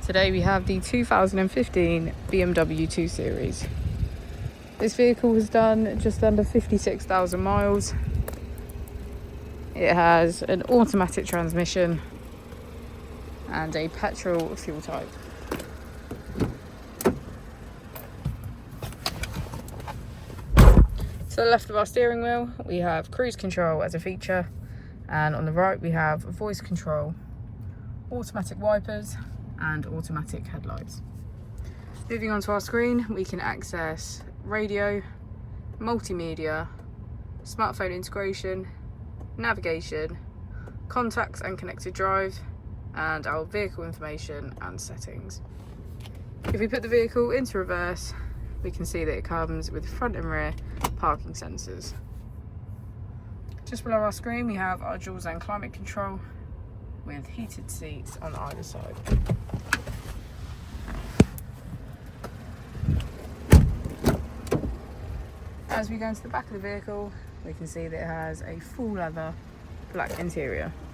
Today we have the 2015 BMW 2 Series. This vehicle has done just under 56,000 miles. It has an automatic transmission and a petrol fuel type. To the left of our steering wheel, we have cruise control as a feature, and on the right we have voice control, automatic wipers and automatic headlights. Moving on to our screen, we can access radio, multimedia, smartphone integration, navigation, contacts and connected drive, and our vehicle information and settings. If we put the vehicle into reverse, we can see that it comes with front and rear parking sensors. Just below our screen we have our dual zone climate control with heated seats on either side. As we go into the back of the vehicle, we can see that it has a full leather black interior.